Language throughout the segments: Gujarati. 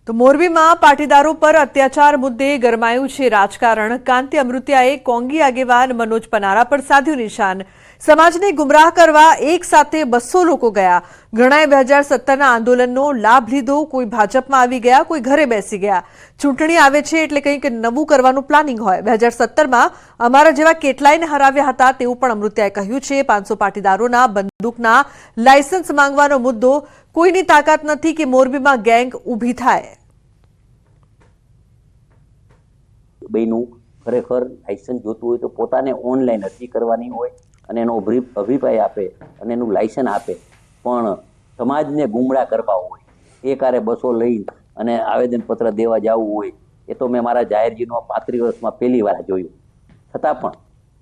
તો મોરબીમાં પાટીદારો પર અત્યાચાર મુદ્દે ગરમાયું છે રાજકારણ। કાંતિ અમૃતિયાએ કોંગી આગેવાન મનોજ પનારા પર સાધ્યું નિશાન। સમાજને ગુમરાહ કરવા એક સાથે 200 લોકો ગયા। ઘણાએ 2017ના આંદોલનનો લાભ લીધો। કોઈ ભાજપમાં આવી ગયા, કોઈ ઘરે બેસી ગયા। ચૂંટણી આવે છે એટલે કંઈક નવું કરવાનું પ્લાનિંગ હોય। 2017માં અમારા જેવા કેટલાયને હરાવ્યા હતા તેવું પણ અમૃતિયાએ કહ્યું છે। 500 પાટીદારોના બંદૂકના લાયસન્સ માંગવાનો મુદ્દો કોઈની તાકાત નથી કે મોરબીમાં ગેંગ ઊભી થાય। બેનું ખરેખર લાયસન્સ જોતું હોય તો પોતાને ઓનલાઈન અરજી કરવાની હોય અને એનો અભિપ્રાય આપે અને એનું લાયસન્સ આપે, પણ સમાજને ગુમરાહ કરવા હોય એ કારે 200 લઈ અને આવેદનપત્ર દેવા જવું હોય એ તો મેં મારા જાહેર જીવનમાં 35 વર્ષમાં પહેલી વાર જોયું। છતાં પણ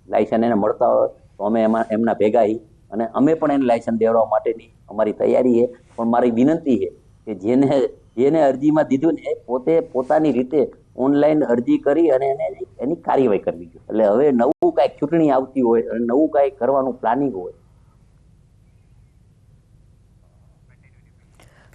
લાયસન્સ એને મળતા હોય તો અમે એમના ભેગા અને અમે પણ એને લાયસન્સ દેવડાવવા માટેની અમારી તૈયારી છે। પણ મારી વિનંતી છે કે જેને અરજીમાં દીધું ને એ પોતે પોતાની રીતે ઓનલાઈન અરજી કરી અને એની કાર્યવાહી કરવી જોઈએ। એટલે હવે નવું કાંઈક ચૂંટણી આવતી હોય અને નવું કાંઈક કરવાનું પ્લાનિંગ હોય।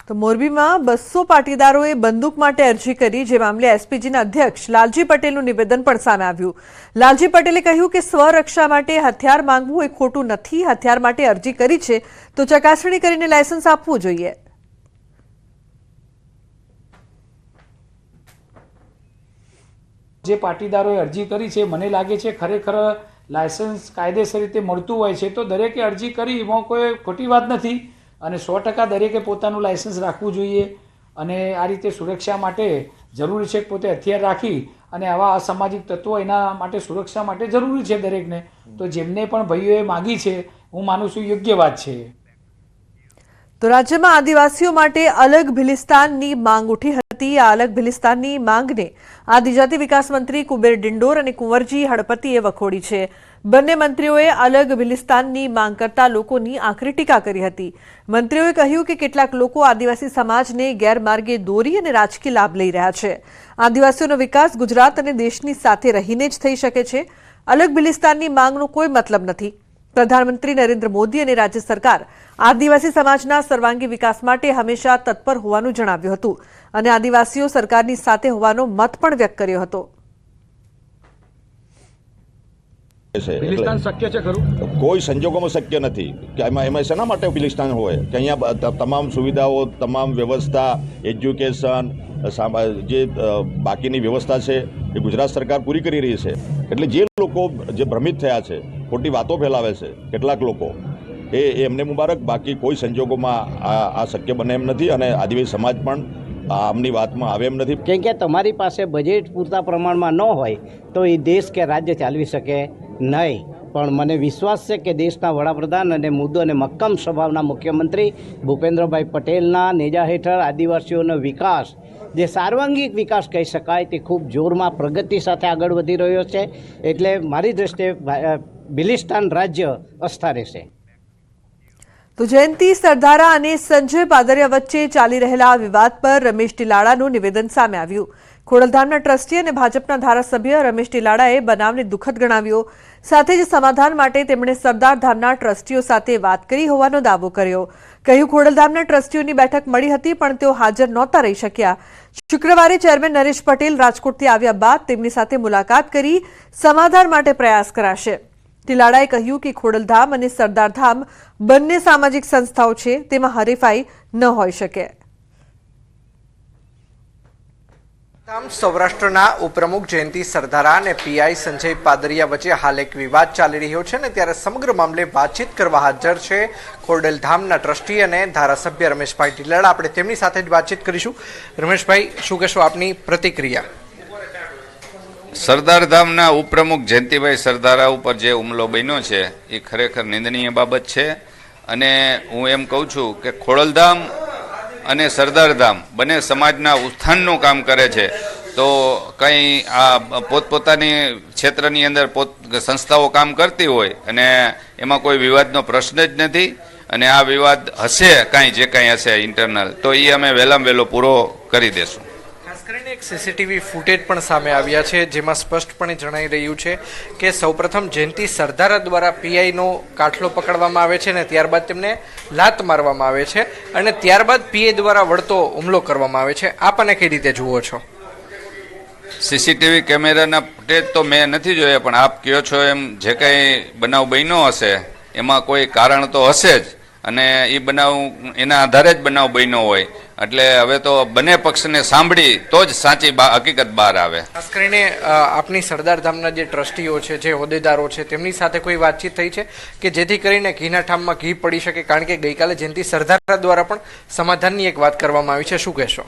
તો મોરબીમાં 200 પાટીદારોએ બંદૂક માટે અરજી કરી, જે મામલે એસપીજીના અધ્યક્ષ લાલજી પટેલનું નિવેદન પણ સામે આવ્યું। લાલજી પટેલે કહ્યું કે સ્વરક્ષા માટે હથિયાર માંગવું એ ખોટું નથી। હથિયાર માટે અરજી કરી છે તો ચકાસણી કરીને લાયસન્સ આપવું જોઈએ। જે પાટીદારોએ અરજી કરી છે, મને લાગે છે ખરેખર લાયસન્સ કાયદેસર રીતે મળતું હોય છે તો દરેકે અરજી કરી એમાં કોઈ ખોટી વાત નથી અને 100% દરેકે પોતાનું લાયસન્સ રાખવું જોઈએ અને આ રીતે સુરક્ષા માટે જરૂરી છે પોતે હથિયાર રાખી અને આવા અસામાજિક તત્વો એના માટે સુરક્ષા માટે જરૂરી છે દરેકને। તો જેમને પણ ભાઈઓએ માગી છે હું માનું છું યોગ્ય વાત છે। તો રાજ્યમાં આદિવાસીઓ માટે અલગ ભિલિસ્તાનની માંગ ઉઠી હતી। આ અલગ ભિલિસ્તાનની માંગને આદિજાતિ વિકાસ મંત્રી કુબેર ડિંડોર અને કુંવરજી હળપતિએ વખોડી છે। બંને મંત્રીઓએ અલગ ભિલિસ્તાનની માંગ કરતા લોકોની આકરી ટીકા કરી હતી। મંત્રીઓએ કહ્યું કે કેટલાક લોકો આદિવાસી સમાજને ગેરમાર્ગે દોરી અને રાજકીય લાભ લઈ રહ્યા છે। આદિવાસીઓનો વિકાસ ગુજરાત અને દેશની સાથે રહીને જ થઈ શકે છે। અલગ ભિલિસ્તાનની માંગનો કોઈ મતલબ નથી। પ્રધાનમંત્રી નરેન્દ્ર મોદી અને રાજ્ય સરકાર આદિવાસી સમાજના સર્વાંગી વિકાસ માટે હંમેશા તત્પર હોવાનું જણાવ્યું હતું અને આદિવાસીઓ સરકારની સાથે હોવાનો મત પણ વ્યક્ત કર્યો હતો। ભિલિસ્તાન શક્ય છે ખરું? કોઈ સંજોગોમાં શક્ય નથી કે એમાં શેના માટે ભિલિસ્તાન હોય કે અહીંયા તમામ સુવિધાઓ, તમામ વ્યવસ્થા, એજ્યુકેશન, જે બાકીની વ્યવસ્થા છે એ ગુજરાત સરકાર પૂરી કરી રહી છે। એટલે જે લોકો જે ભ્રમિત થયા છે, ખોટી વાતો ફેલાવે છે કેટલાક લોકો, એ એમને મુબારક। બાકી કોઈ સંજોગોમાં આ શક્ય બને એમ નથી અને આદિવાસી સમાજ પણ આમની વાતમાં આવે એમ નથી। કેમ કે તમારી પાસે બજેટ પૂરતા પ્રમાણમાં ન હોય તો એ દેશ કે રાજ્ય ચાલવી શકે નહીં। પણ મને વિશ્વાસ છે કે દેશના વડાપ્રધાન અને મુદ્દો અને મક્કમ સ્વભાવના મુખ્યમંત્રી ભૂપેન્દ્રભાઈ પટેલના નેજા હેઠળ આદિવાસીઓનો વિકાસ, જે સાર્વાંગિક વિકાસ કહી શકાય, તે ખૂબ જોરમાં પ્રગતિ સાથે આગળ વધી રહ્યો છે। એટલે મારી દૃષ્ટિએ ભિલિસ્તાન રાજ્ય અસ્થા રહેશે। તો જયંતિ સરદારા અને સંજય પાદરિયા વચ્ચે ચાલી રહેલા વિવાદ પર રમેશ ટીલાડાનું નિવેદન સામે આવ્યું। ખોડલધામના ટ્રસ્ટી અને ભાજપના ધારાસભ્ય રમેશ ટીલાડાએ બનાવને દુઃખદ ગણાવ્યો। સાથે જ સમાધાન માટે તેમણે સરદાર ધામના ટ્રસ્ટીઓ સાથે વાત કરી હોવાનો દાવો કર્યો। કહ્યું ખોડલધામના ટ્રસ્ટીઓની બેઠક મળી હતી પણ તેઓ હાજર નહોતા રહી શક્યા। શુક્રવારે ચેરમેન નરેશ પટેલ રાજકોટથી આવ્યા બાદ તેમની સાથે મુલાકાત કરી સમાધાન માટે પ્રયાસ કરાશે। ટીલાડાએ કહ્યું કે ખોડલધામ અને સરદારધામ બંને સામાજિક સંસ્થાઓ છે, તેમાં હરીફાઈ ન હોઈ શકે। સૌરાષ્ટ્રના ઉપપ્રમુખ જયંતિ સરદારા અને પીઆઈ સંજય પાદરિયા વચ્ચે હાલ એક વિવાદ ચાલી રહ્યો છે અને ત્યારે સમગ્ર મામલે વાતચીત કરવા હાજર છે ખોડલધામના ટ્રસ્ટી અને ધારાસભ્ય રમેશભાઈ ટીલાડા। આપણે તેમની સાથે જ વાતચીત કરીશું। રમેશભાઈ, શું કહેશો આપની પ્રતિક્રિયા? સરદારધામના ઉપપ્રમુખ જયંતિભાઈ સરદારા ઉપર જે હુમલો બન્યો છે એ ખરેખર નિંદનીય બાબત છે અને હું એમ કહું છું કે ખોડલધામ અને સરદારધામ બંને સમાજના ઉત્થાનનું કામ કરે છે। તો કંઈ આ પોતપોતાની ક્ષેત્રની અંદર સંસ્થાઓ કામ કરતી હોય અને એમાં કોઈ વિવાદનો પ્રશ્ન જ નથી અને આ વિવાદ હશે કાંઈ જે કાંઈ હશે ઇન્ટરનલ તો એ અમે વહેલામાં વહેલો પૂરો કરી દેશું। ખાસ કરીને એક સીસીટીવી ફૂટેજ પણ સામે આવ્યા છે, જેમાં સ્પષ્ટપણે જણાઈ રહ્યું છે કે સૌપ્રથમ જયંતિ સરદારા દ્વારા પીઆઈનો કાટલો પકડવામાં આવે છે અને ત્યારબાદ તેમને લાત મારવામાં આવે છે અને ત્યારબાદ પીઆઈ દ્વારા વળતો હુમલો કરવામાં આવે છે. આપ આને કઈ રીતે જુઓ છો? સીસીટીવી કેમેરાના ફૂટેજ તો મેં નથી જોયા, પણ આપ કહો છો એમ જે કંઈ બનાવ બન્યો હશે એમાં કોઈ કારણ તો હશે જ, અને એ બનાવ એના આધારે જ બનાવ બન્યો હોય, એટલે હવે તો બંને પક્ષને સાંભળી તો જ સાચી હકીકત બહાર આવે. ખાસ કરીને આપની સરદાર ધામના જે ટ્રસ્ટીઓ છે, જે હોદ્દેદારો છે, તેમની સાથે કોઈ વાતચીત થઈ છે કે જેથી કરીને ઘીના ઠામમાં ઘી પડી શકે? કારણ કે ગઈકાલે જયંતિ સરદારા દ્વારા પણ સમાધાનની એક વાત કરવામાં આવી છે, શું કહેશો?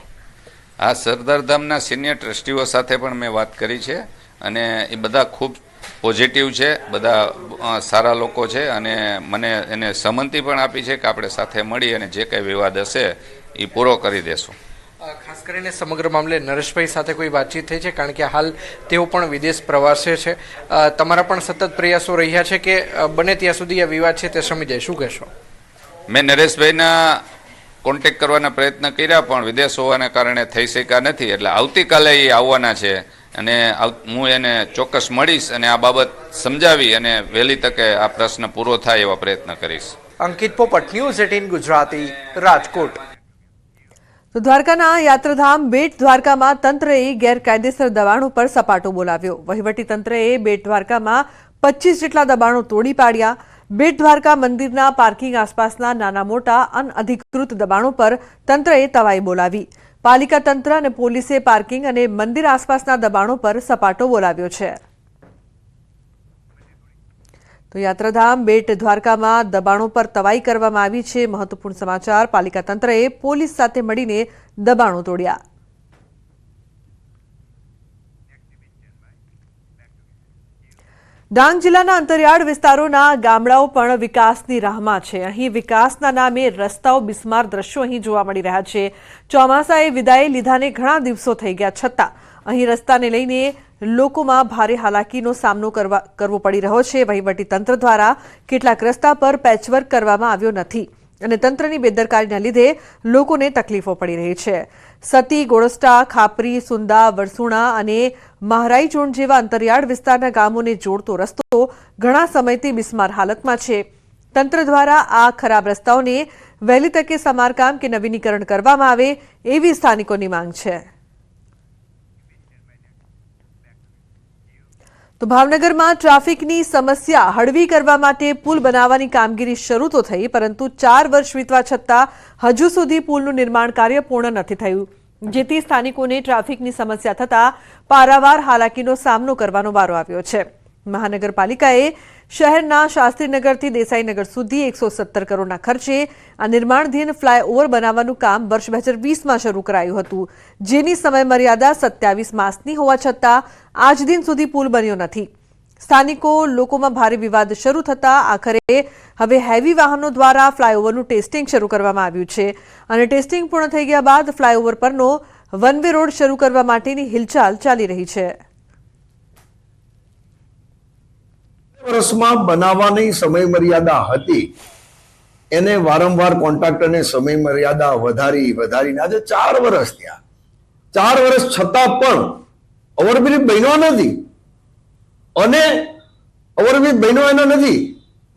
આ સરદાર ધામના સિનિયર ટ્રસ્ટીઓ સાથે પણ મેં વાત કરી છે અને એ બધા ખૂબ પોઝિટિવ છે, બધા સારા લોકો છે અને મને એને સંમતિ પણ આપી છે કે આપણે સાથે મળી અને જે કંઈ વિવાદ હશે એ પૂરો કરી દેશું. ખાસ કરીને સમગ્ર મામલે નરેશભાઈ સાથે કોઈ વાતચીત થઈ છે? કારણ કે હાલ તેઓ પણ વિદેશ પ્રવાસે છે. તમારા પણ સતત પ્રયાસો રહ્યા છે કે બને ત્યાં સુધી આ વિવાદ છે તે શમી જાય, શું કહેશો? મેં નરેશભાઈના કોન્ટેક્ટ કરવાના પ્રયત્ન કર્યા પણ વિદેશ હોવાના કારણે થઈ શક્યા નથી, એટલે આવતીકાલે એ આવવાના છે અને હું એને ચોક્કસ મળીશ અને આ બાબત સમજાવી અને વહેલી તકે આ પ્રશ્ન પૂરો થાય એવા પ્રયત્ન કરીશ. અંકિત પોપટ, ન્યૂઝ 18 ગુજરાતી, રાજકોટ. તો દ્વારકાના યાત્રાધામ બેટ દ્વારકામાં તંત્રએ ગેરકાયદેસર દબાણો પર સપાટો બોલાવ્યો. વહીવટી તંત્રએ બેટ દ્વારકામાં 25 જેટલા દબાણો તોડી પાડ્યા. બેટ દ્વારકા મંદિરના પાર્કિંગ આસપાસના નાના મોટા અનઅધિકૃત દબાણો પર તંત્રએ તવાઈ બોલાવી. પાલિકા તંત્ર અને પોલીસે પાર્કિંગ અને મંદિર આસપાસના દબાણો પર સપાટો બોલાવ્યો છે. તો યાત્રાધામ બેટ દ્વારકામાં દબાણો પર તવાઈ કરવામાં આવી છે. મહત્વપૂર્ણ સમાચાર, પાલિકા તંત્રએ પોલીસ સાથે મળીને દબાણો તોડ્યા. ડાંગ જિલ્લાના અંતરિયાળ વિસ્તારોના ગામડાઓ પણ વિકાસની રાહમાં છે. અહીં વિકાસના નામે રસ્તાઓ બિસ્માર દ્રશ્યો અહીં જોવા મળી રહ્યા છે. ચોમાસાએ વિદાય લીધાને ઘણા દિવસો થઈ ગયા છતાં અહીં રસ્તાને લઈને લોકોમાં ભારે હાલાકીનો સામનો કરવો પડી રહ્યો છે. વહીવટી તંત્ર દ્વારા કેટલાક રસ્તા પર પેચવર્ક કરવામાં આવ્યો નથી અને તંત્રની બેદરકારીના લીધે લોકોને તકલીફો પડી રહી છે. સતી, ગોળસ્ટા, ખાપરી, સુંદા, વરસુણા અને મહારાઈ ઝોન જેવા અંતરિયાળ વિસ્તારના ગામોને જોડતો રસ્તો ઘણા સમયથી બિસ્માર હાલતમાં છે. તંત્ર દ્વારા આ ખરાબ રસ્તાઓને વહેલી તકે સમારકામ કે નવીનીકરણ કરવામાં આવે એવી સ્થાનિકોની માંગ છે. તો ભાવનગરમાં ટ્રાફિકની સમસ્યા હળવી કરવા માટે પુલ બનાવવાની કામગીરી શરૂ તો થઈ, પરંતુ 4 વર્ષ વીતવા છતાં હજુ સુધી પુલનું નિર્માણ કાર્ય પૂર્ણ નથી થયું, જેથી સ્થાનિકોને ટ્રાફિકની સમસ્યા થતા પારાવાર હાલાકીનો સામનો કરવાનો વારો આવ્યો છે. મહાનગરપાલિકાએ શહેરના શાસ્ત્રીનગરથી દેસાઈનગર સુધી 117 કરોડના ખર્ચે આ નિર્માણધીન ફ્લાયઓવર બનાવવાનું કામ વર્ષ 2020માં શરૂ કરાયું હતું, જેની સમયમર્યાદા 27 માસની હોવા છતાં આજ દિન સુધી પુલ બન્યો નથી. સ્થાનિકો લોકોમાં ભારે વિવાદ શરૂ થતા આખરે હવે હેવી વાહનો દ્વારા ફ્લાયઓવરનું ટેસ્ટિંગ શરૂ કરવામાં આવ્યું છે અને ટેસ્ટિંગ પૂર્ણ થઈ ગયા બાદ ફ્લાયઓવર પરનો વન વે રોડ શરૂ કરવા માટેની હિલચાલ ચાલી રહી છે. વર્ષમાં બનાવવાની સમય મર્યાદા હતી, એને વારંવાર કોન્ટ્રાક્ટરને સમય મર્યાદા વધારીને આજે 4 વર્ષ થયા. 4 વર્ષ છતાં પણ ઓવરબ્રિજ બન્યો નથી અને ઓવરબ્રિજ બન્યો એનો નથી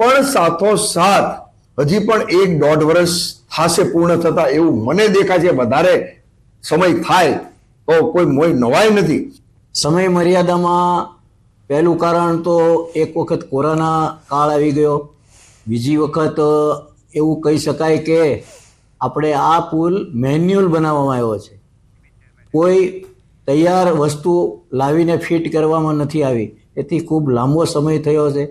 પણ સાથોસાથ હજી પણ 1-1.5 વર્ષ થશે પૂર્ણ થતા એવું મને દેખાય છે. વધારે સમય થાય તો કોઈ મોય નવાય નથી. સમય મર્યાદામાં પહેલું કારણ તો એક વખત કોરોના કાળ આવી ગયો, બીજી વખત એવું કહી શકાય કે આપણે આ પુલ મેન્યુઅલ બનાવવામાં આવ્યો છે, કોઈ તૈયાર વસ્તુ લાવીને ફિટ કરવામાં નથી આવી, એથી ખૂબ લાંબો સમય થયો છે.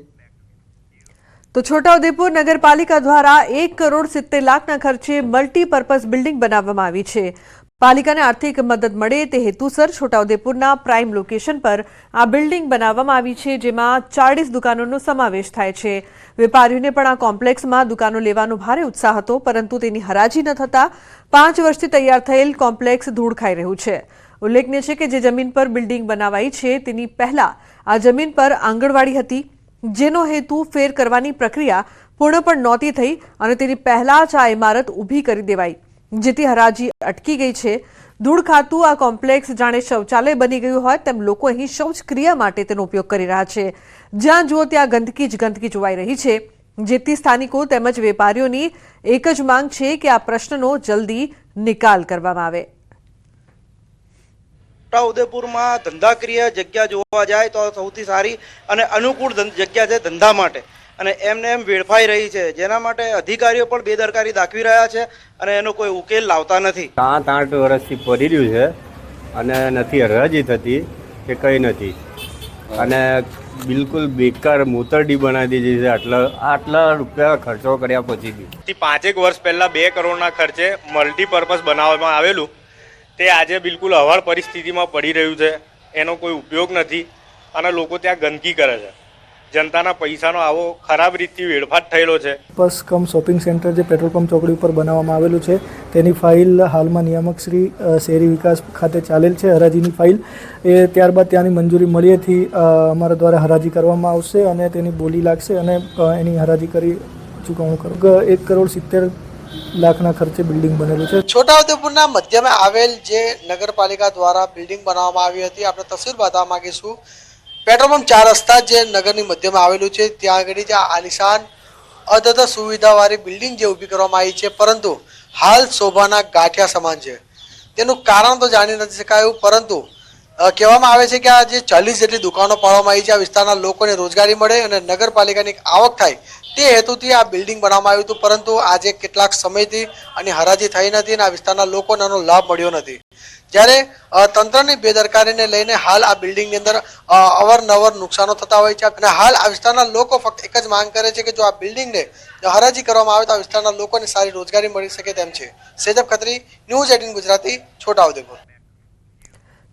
તો છોટાઉદેપુર નગરપાલિકા દ્વારા 1,70,00,000ના ખર્ચે મલ્ટીપર્પઝ બિલ્ડિંગ બનાવવામાં આવી છે. પાલિકાને આર્થિક મદદ મળે તે હેતુસર છોટાઉદેપુરના પ્રાઇમ લોકેશન પર આ બિલ્ડિંગ બનાવવામાં આવી છે, જેમાં 40 દુકાનોનો સમાવેશ થાય છે. વેપારીઓને પણ આ કોમ્પ્લેક્સમાં દુકાનો લેવાનો ભારે ઉત્સાહ હતો, પરંતુ તેની હરાજી ન થતાં 5 વર્ષથી તૈયાર થયેલ કોમ્પ્લેક્સ ધૂળ ખાઈ રહ્યું છે. ઉલ્લેખનીય છે કે જે જમીન પર બિલ્ડિંગ બનાવાઈ છે તેની પહેલા આ જમીન પર આંગણવાડી હતી, જેનો હેતુ ફેર કરવાની પ્રક્રિયા પૂર્ણ પણ નહોતી થઈ અને તેની પહેલા જ આ ઇમારત ઊભી કરી દેવાઈ. જેથી હરાજી અટકી ગઈ છે. ધૂળ ખાતું આ કોમ્પ્લેક્સ જાણે શૌચાલય બની ગયું હોય તેમ લોકો અહીં શૌચક્રિયા માટે તેનો ઉપયોગ કરી રહ્યા છે. જ્યાં જુઓ ત્યાં ગંદકી જ ગંદકી જોવાઈ રહી છે, જેથી સ્થાનિકો તેમજ વેપારીઓની એક જ માંગ છે કે આ પ્રશ્નનો જલ્દી નિકાલ કરવામાં આવે. છોટાઉદેપુરમાં ધંધાકીય જગ્યા જોવા જાય તો સૌથી સારી અને અનુકૂળ જગ્યા છે ધંધા માટે, અને એમને એમ વેડફાઈ રહી છે, જેના માટે અધિકારીઓ પણ બેદરકારી દાખવી રહ્યા છે અને એનો કોઈ ઉકેલ લાવતા નથી. 7-8 વર્ષથી પડી રહ્યું છે અને નથી હરાજી થતી કે કંઈ નથી, અને બિલકુલ બેકાર મોતરડી બનાવી દીધી છે. આટલા રૂપિયા ખર્ચો કર્યા પછી બી 5 વર્ષ પહેલા 2 કરોડના ખર્ચે મલ્ટીપર્પઝ બનાવવામાં આવેલું તે આજે બિલકુલ હવાળ પરિસ્થિતિમાં પડી રહ્યું છે. એનો કોઈ ઉપયોગ નથી અને લોકો ત્યાં ગંદકી કરે છે. જનતાના પૈસાનો આવો ખરાબ રીતથી વેડફાટ થયેલો છે. બસ કમ શોપિંગ સેન્ટર જે પેટ્રોલ પંપ ચોકડી ઉપર બનાવવામાં આવેલું છે તેની ફાઇલ હાલમાં નિયામક શ્રી શહેરી વિકાસ ખાતે ચાલેલ છે, હરાજીની ફાઇલ. એ ત્યારબાદ ત્યાંની મંજૂરી મળીએથી અમારા દ્વારા હરાજી કરવામાં આવશે અને તેની બોલી લાગશે અને એની હરાજી કરી ચૂકવણું કરું. 1,70,00,000 લાખના ખર્ચે બિલ્ડિંગ બનેલું છે. છોટાઉદેપુરના મધ્યમાં આવેલ જે નગરપાલિકા દ્વારા બિલ્ડિંગ બનાવવામાં આવી હતી, આપણે તસવીર બતાવવા માંગીશું. પેટ્રોલ પંપ 4 રસ્તા જે નગરની મધ્યમાં આવેલું છે, ત્યાં આગળ જે આલિશાન અદ્યતન સુવિધાવાળી બિલ્ડિંગ જે ઊભી કરવામાં આવી છે, પરંતુ હાલ શોભાના ગાંઠિયા સમાન છે. તેનું કારણ તો જાણી નથી શકાયું, પરંતુ કહેવામાં આવે છે કે આ જે 40 જેટલી દુકાનો પાડવામાં આવી છે, આ વિસ્તારના લોકોને રોજગારી મળે અને નગરપાલિકાની આવક થાય તે હેતુથી આ બિલ્ડિંગ બનાવવામાં આવ્યું હતું, પરંતુ આજે કેટલાક સમયથી આની હરાજી થઈ નથી અને આ વિસ્તારના લોકોને આનો લાભ મળ્યો નથી. જ્યારે તંત્રની બેદરકારીને લઈને હાલ આ બિલ્ડિંગની અંદર અવારનવાર નુકસાનો થતા હોય છે અને હાલ આ વિસ્તારના લોકો ફક્ત એક જ માંગ કરે છે કે જો આ બિલ્ડિંગને હરાજી કરવામાં આવે તો આ વિસ્તારના લોકોને સારી રોજગારી મળી શકે તેમ છે. સેજબ ખત્રી, ન્યૂઝ 18 ગુજરાતી, છોટાઉદેપુર.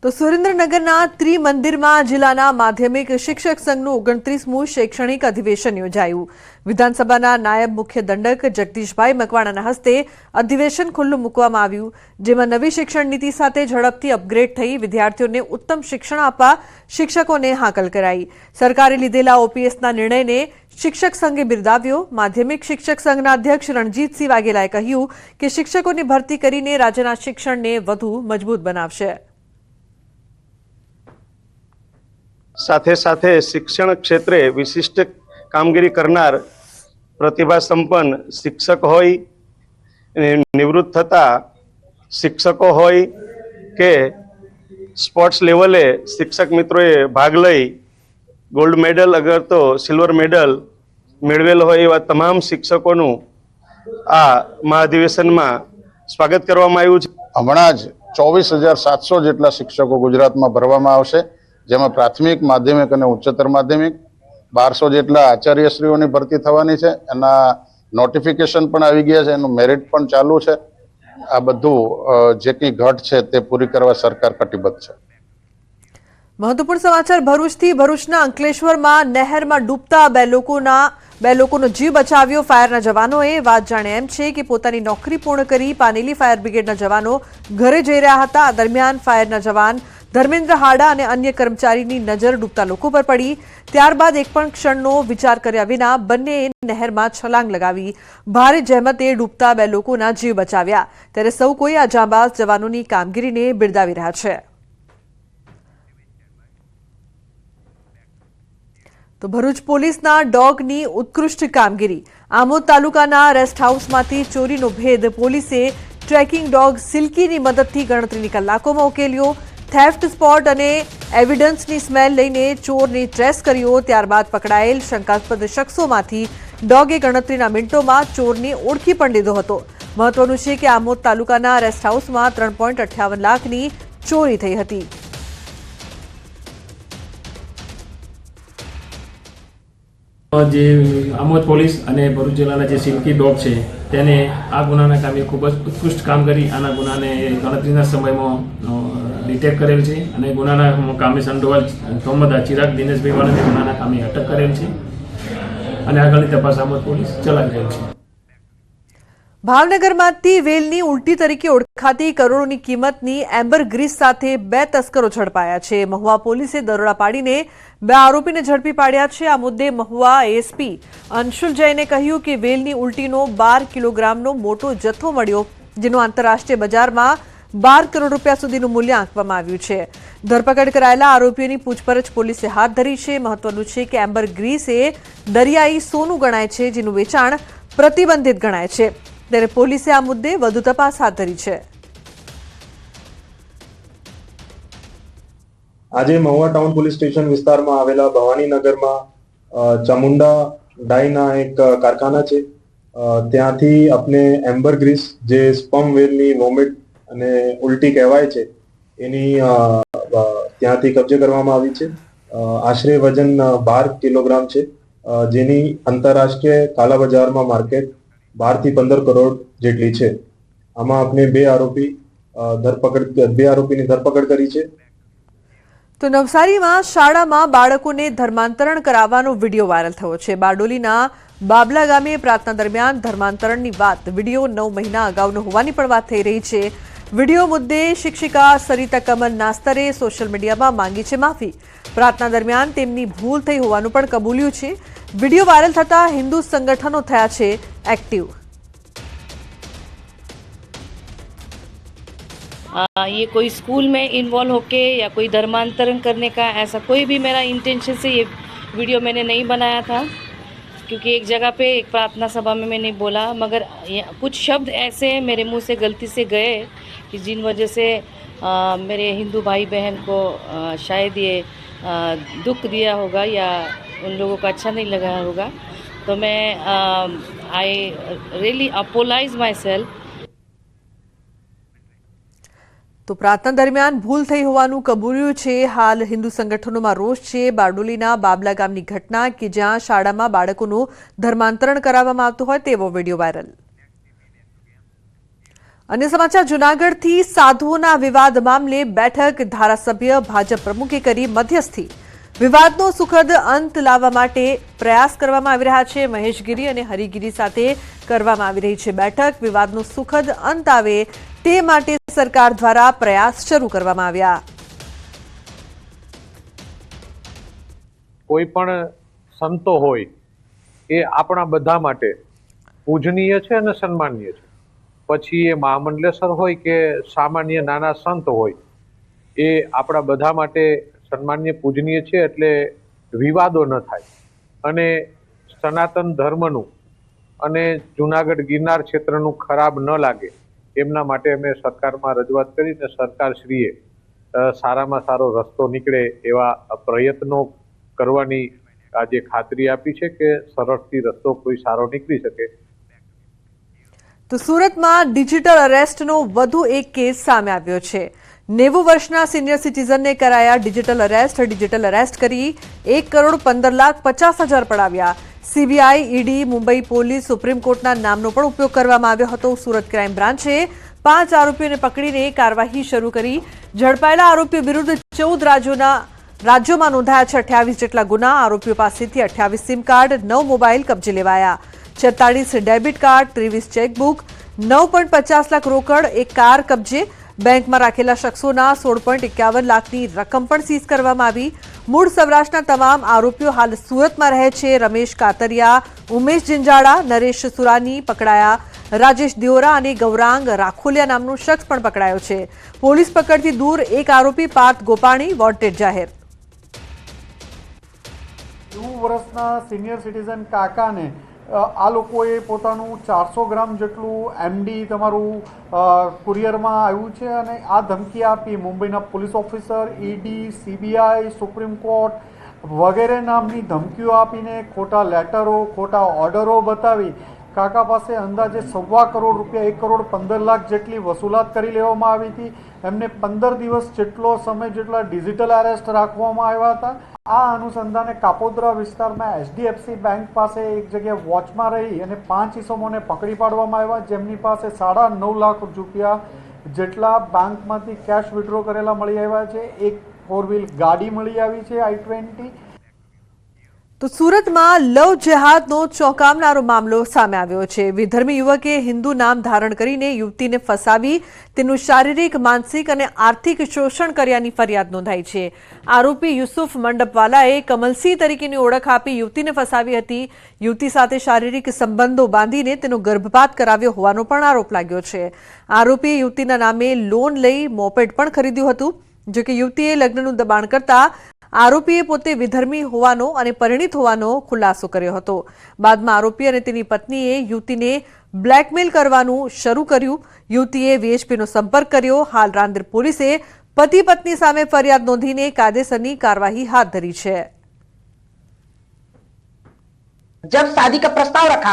તો સુરેન્દ્રનગરના ત્રિમંદિરમાં જિલ્લાના માધ્યમિક શિક્ષક સંઘનું 29મું શૈક્ષણિક અધિવેશન યોજાયું. વિધાનસભાના નાયબ મુખ્ય દંડક જગદીશભાઈ મકવાણાના હસ્તે અધિવેશન ખુલ્લું મૂકવામાં આવ્યું, જેમાં નવી શિક્ષણ નીતિ સાથે ઝડપથી અપગ્રેડ થઈ વિદ્યાર્થીઓને ઉત્તમ શિક્ષણ આપવા શિક્ષકોને હાકલ કરાઈ. સરકારે લીધેલા ઓપીએસના નિર્ણયને શિક્ષક સંઘે બિરદાવ્યો. માધ્યમિક શિક્ષક સંઘના અધ્યક્ષ રણજીતસિંહ વાઘેલાએ કહ્યું કે શિક્ષકોની ભરતી કરીને રાજ્યના શિક્ષણને વધુ મજબૂત બનાવશે. સાથે સાથે શિક્ષણ ક્ષેત્રે વિશિષ્ટ કામગીરી કરનાર પ્રતિભા સંપન્ન શિક્ષક હોય, નિવૃત્ત થતા શિક્ષકો હોય કે સ્પોર્ટ્સ લેવલે શિક્ષક મિત્રોએ ભાગ લઈ ગોલ્ડ મેડલ અગર તો સિલ્વર મેડલ મેળવેલ હોય એવા તમામ શિક્ષકોનું આ મહાઅધિવેશનમાં સ્વાગત કરવામાં આવ્યું છે. હમણાં જ 24,700 જેટલા શિક્ષકો ગુજરાતમાં ભરવામાં આવશે, જેમાં પ્રાથમિક, માધ્યમિક અને ઉચ્ચતર માધ્યમિક 1200 જેટલા આચાર્યશ્રીઓની ભરતી થવાની છે. એના નોટિફિકેશન પણ આવી ગયા છે, એનું મેરિટ પણ ચાલુ છે. આ બધું જે કંઈ ઘટ છે તે પૂરી કરવા સરકાર કટિબદ્ધ છે. મહત્વપૂર્ણ સમાચાર ભરૂચથી. ભરૂચના અંકલેશ્વરમાં નહેરમાં ડૂબતા બે લોકોનો જીવ બચાવ્યો ફાયરના જવાનોએ. વાત જાણે એમ છે કે પોતાની નોકરી પૂર્ણ કરી પાનેલી ફાયર બ્રિગેડના જવાનો ઘરે જઈ રહ્યા હતા. આ દરમિયાન ફાયરના જવાન ધર્મેન્દ્ર હાડા અને અન્ય કર્મચારીની નજર ડૂબતા લોકો પર પડી. ત્યારબાદ એક પણ ક્ષણનો વિચાર કર્યા વિના બંને નહેરમાં છલાંગ લગાવી ભારે જહેમતે ડૂબતા બે લોકોના જીવ બચાવ્યા. ત્યારે સૌ કોઈ આ જાંબાઝ જવાનોની કામગીરીને બિરદાવી રહ્યા છે. તો ભરૂચ પોલીસના ડોગની ઉત્કૃષ્ટ કામગીરી. આમોદ તાલુકાના રેસ્ટ હાઉસમાંથી ચોરીનો ભેદ પોલીસે ટ્રેકિંગ ડોગ સિલ્કીની મદદથી ગણતરીની કલાકોમાં ઉકેલ્યો. થેફ્ટ સ્પોટ અને એવિડન્સની સ્મેલ લઈને ચોરને ટ્રેસ કર્યો. ત્યારબાદ પકડાયેલ શંકાસ્પદ શખ્સોમાંથી ડોગે ગણતરીના મિનિટોમાં ચોરને ઓળખી પણ લીધો હતો. મહત્વનું છે કે આમોદ તાલુકાના રેસ્ટ હાઉસમાં 3.58 લાખની ચોરી થઈ હતી. જે આમોદ પોલીસ અને ભરૂચ જિલ્લાના જે સિલ્કી ડોગ છે તેને આ ગુનાના કામે ખૂબ જ ઉત્કૃષ્ટ કામ કરી આના ગુનાને ગણતરીના સમયમાં ડિટેક્ટ કરેલ છે અને ગુનાના કામે સંડોવાલ તોમદા ચિરાગ દિનેશભાઈ વાળાને ગુનાના કામે અટક કરેલ છે અને આગળની તપાસ આમોદ પોલીસ ચલાવી રહી છે. ભાવનગરમાંથી વેલની ઉલટી તરીકે ઓળખાતી કરોડોની કિંમતની એમ્બર ગ્રીસ સાથે 2 તસ્કરો ઝડપાયા છે. મહુવા પોલીસે દરોડા પાડીને 2 આરોપીને ઝડપી પાડ્યા છે. આ મુદ્દે મહુવા એસપી અંશુલ જૈને કહ્યું કે વેલની ઉલટીનો 12 કિલોગ્રામનો મોટો જથ્થો મળ્યો જેનું આંતરરાષ્ટ્રીય બજારમાં 12 કરોડ રૂપિયા સુધીનું મૂલ્ય આંકવામાં આવ્યું છે. ધરપકડ કરાયેલા આરોપીઓની પૂછપરછ પોલીસે હાથ ધરી છે. મહત્વનું છે કે એમ્બરગ્રીસ એ દરિયાઈ સોનું ગણાય છે, જેનું વેચાણ પ્રતિબંધિત ગણાય છે. ત્યારે પોલીસે આ મુદ્દે વધુ તપાસ હાથ ધરી છે. આજે મહુવા ટાઉન પોલીસ સ્ટેશન વિસ્તારમાં આવેલા ભવાનીનગરમાં ચામુંડા ડાઈના એક કારખાના છે. ત્યાંથી આપણે એમ્બરગ્રીસ જે સ્પર્મ વેલની વોમિટ અને ઉલટી કહેવાય છે એની ત્યાંથી કબજે કરવામાં આવી છે. આશરે વજન 12 કિલોગ્રામ છે, જેની આંતરરાષ્ટ્રીય કાલા બજારમાં માર્કેટ 12 થી 15 કરોડ જેટલી છે. આમાં આપણે બે આરોપીની ધરપકડ કરી છે. તો નવસારીમાં શાળામાં બાળકોને ધર્માંતરણ કરાવવાનો વિડીયો વાયરલ થયો છે. બારડોલીના બાબલા ગામે પ્રાર્થના દરમિયાન ધર્માંતરણની વાત વિડીયો 9 મહિના અગાઉનો હોવાની પણ વાત થઈ રહી છે. વિડીયો મુદ્દે શિક્ષિકા સરિતા કમલ નાસ્તરે સોશિયલ મીડિયામાં માંગી છે માફી. પ્રાર્થના દરમિયાન તેમની ભૂલ થઈ હોવાનું પણ કબૂલ્યું છે. વિડીયો વાયરલ થતા હિન્દુ સંગઠનો થયા છે एक्टिव। ये कोई स्कूल में इन्वॉल्व होके या कोई धर्मांतरण करने का ऐसा कोई भी मेरा इंटेंशन से ये वीडियो मैंने नहीं बनाया था, क्योंकि एक जगह पे एक प्रार्थना सभा में मैंने बोला, मगर कुछ शब्द ऐसे मेरे मुंह से गलती से गए कि जिन वजह से मेरे हिंदू भाई बहन को शायद ये दुख दिया होगा या उन लोगों को अच्छा नहीं लगा होगा। तो मैं I really apologise my self. तो प्रार्थना दरमियान भूल थई होवानुं कबूल्युं छे। हाल हिंदू संगठनों में रोष छे। बारडोलीना बाबला गामनी घटना कि ज्यां शाळामां बाळकोनुं धर्मांतरण कराववामां आवतुं होय तेवो विडियो वायरल। अन्य समाचार जूनागढ़थी साधुओना विवाद मामले बैठक धारासभ्य भाजप प्रमुखे करी मध्यस्थी। विवादनो सुखद अंत लाववा माटे प्रयास करवामां आवी रह्या छे। महेशगिरी अने हरिगिरी साथे करवामां आवी रही छे बैठक। विवादनो सुखद अंत आवे ते माटे सरकार द्वारा प्रयास शरू करवामां आव्या। कोई पण संतो होय ए आपणा बधा माटे पूजनीय छे अने सन्मानीय छे। पछी ए महामंडलेश्वर होय के सामान्य नाना संत होय ए आपणा बधा माटे सन्मान्य पूजनीय छे। एटले विवादो न थाय अने सनातन धर्मनुं अने जूनागढ़ गिरनार क्षेत्रनुं खराब न लागे एमना माटे अमे सरकारमां रजूआत करी ने सरकारश्रीए सारामां सारो रस्तो નીકળે એવા પ્રયત્નો કરવાની આજે ખાતરી આપી છે કે સરળથી રસ્તો કોઈ સારો નીકળી શકે। તો સુરતમાં ડિજિટલ અરેસ્ટનો વધુ એક કેસ સામે આવ્યો છે। 90 વર્ષના સિનિયર સિટીઝનને કરાયા ડિજિટલ અરેસ્ટ કરી 1,15,50,000 પડાવ્યા। CBI, ED, Mumbai police, supreme कोर्टना नामनो पण उपयोग करवामां आव्यो हतो। सूरत क्राइम ब्रांचे 5 आरोपीओने पकड़ीने कार्यवाही शरू करी। झड़पायेला आरोपीओ विरुद्ध 14 राज्योमां नोंधाया छे 28 जेटला गुना। आरोपीओ पासेथी 28 सिम कार्ड, 9 मोबाइल कब्जे लेवाया। 46 डेबिट कार्ड, 23 चेकबुक, 9.50 लाख रोकड़, एक कार कब्जे। बैंक में राखेला शख्सोना 16.51 लाखनी रकम पण सीज करवामां आवी। मूळ सौराष्ट्રના તમામ આરોપીઓ હાલ સુરતમાં રહે છે। રમેશ કાતરિયા, ઉમેશ જિંજાડા, નરેશ સુરાની પકડાયા। રાજેશ દિયોરા અને ગૌરાંગ રાખોલિયા નામનો શખ્સ પણ પકડાયો છે। પોલીસ પકડથી દૂર એક આરોપી પાર્થ ગોપાણી વોન્ટેડ જાહેર। 90 વર્ષના સિનિયર સિટીઝન કાકાને આ લોકોએ પોતાનું 400 ગ્રામ જેટલું એમડી તમારું કુરિયરમાં આવ્યું છે અને આ ધમકી આપી મુંબઈના police officer, ED, CBI, supreme court વગેરે નામની ધમકીઓ આપીને ખોટા લેટરો, ખોટા ઓર્ડરો બતાવી કાકા પાસે અંદાજે 1.25 કરોડ રૂપિયા 1,15,00,000 જેટલી વસૂલાત કરી લેવામાં આવી હતી। એમને 15 દિવસ જેટલો સમય જેટલા ડિજિટલ અરેસ્ટ રાખવામાં આવ્યા હતા। આ અનુસંધાને કાપોદ્રા વિસ્તારમાં HDFC બેંક પાસે એક જગ્યાએ વોચમાં રહી અને 5 ઇસમોને પકડી પાડવામાં આવ્યા, જેમની પાસે 9.5 લાખ રૂપિયા જેટલા બેંકમાંથી કેશ વિડ્રો કરેલા મળી આવ્યા છે। એક 4 વ્હીલ ગાડી મળી આવી છે i20। તો સુરતમાં લવ જેહાદનો ચોંકાવનારો મામલો સામે આવ્યો છે. વિધર્મી યુવકે હિન્દુ નામ ધારણ કરીને યુવતીને ફસાવી તેનું શારીરિક, માનસિક અને આર્થિક શોષણ કર્યાની ફરિયાદ નોંધાઈ છે. આરોપી યુસુફ મંડપવાલાએ કમલસિંહ તરીકેની ઓળખ આપી યુવતીને ફસાવી હતી. યુવતી સાથે શારીરિક સંબંધો બાંધીને તેનો ગર્ભપાત કરાવ્યો હોવાનો પણ આરોપ લાગ્યો છે. આરોપીએ યુવતીના નામે લોન લઈ મોપેડ પણ ખરીદ્યું હતું. જોકે યુવતીએ લગ્નનું દબાણ કરતા આરોપીએ પોતે વિધર્મી હોવાનો અને પરિણીત હોવાનો ખુલાસો કર્યો હતો. બાદમાં આરોપી અને તેની પત્નીએ યુવતીને બ્લેકમેલ કરવાનું શરૂ કર્યું. યુવતીએ વીએચપીનો સંપર્ક કર્યો. હાલ રાંદેર પોલીસે પતિ પત્ની સામે ફરિયાદ નોંધીને કાયદેસરની કાર્યવાહી હાથ ધરી છે. जब शादी का प्रस्ताव रखा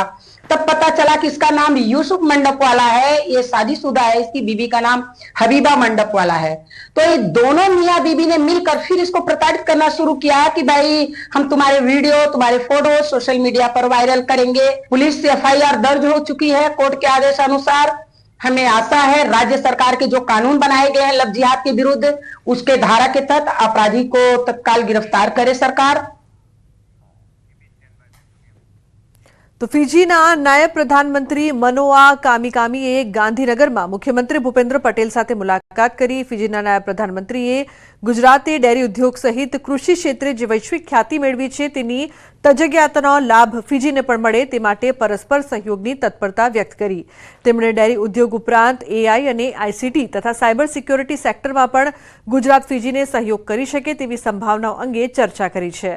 तब पता चला कि इसका नाम यूसुफ मंडप वाला है, ये शादीशुदा है, इसकी बीवी का नाम हबीबा मंडप वाला है. तो ये दोनों मियाँ बीबी ने मिलकर फिर इसको प्रताड़ित करना शुरू किया कि भाई हम तुम्हारे वीडियो, तुम्हारे फोटो सोशल मीडिया पर वायरल करेंगे. पुलिस से एफआईआर दर्ज हो चुकी है कोर्ट के आदेश अनुसार. हमें आशा है राज्य सरकार के जो कानून बनाए गए हैं लव जिहाद के विरुद्ध, उसके धारा के तहत अपराधी को तत्काल गिरफ्तार करे सरकार. તો ફિજીના નાયબ પ્રધાનમંત્રી મનોઆ કામિકામીએ ગાંધીનગરમાં મુખ્યમંત્રી ભૂપેન્દ્ર પટેલ સાથે મુલાકાત કરી. ફિજીના નાયબ પ્રધાનમંત્રીએ ગુજરાતે ડેરી ઉદ્યોગ સહિત કૃષિ ક્ષેત્રે જે વૈશ્વિક ખ્યાતિ મેળવી છે તેની તજજ્ઞાતાનો લાભ ફિજીને પણ મળે તે માટે પરસ્પર સહયોગની તત્પરતા વ્યક્ત કરી. તેમણે ડેરી ઉદ્યોગ ઉપરાંત એઆઈ અને આઈસીટી તથા સાયબર સિક્યોરિટી સેક્ટરમાં પણ ગુજરાત ફિજીને સહયોગ કરી શકે તેવી સંભાવનાઓ અંગે ચર્ચા કરી છે.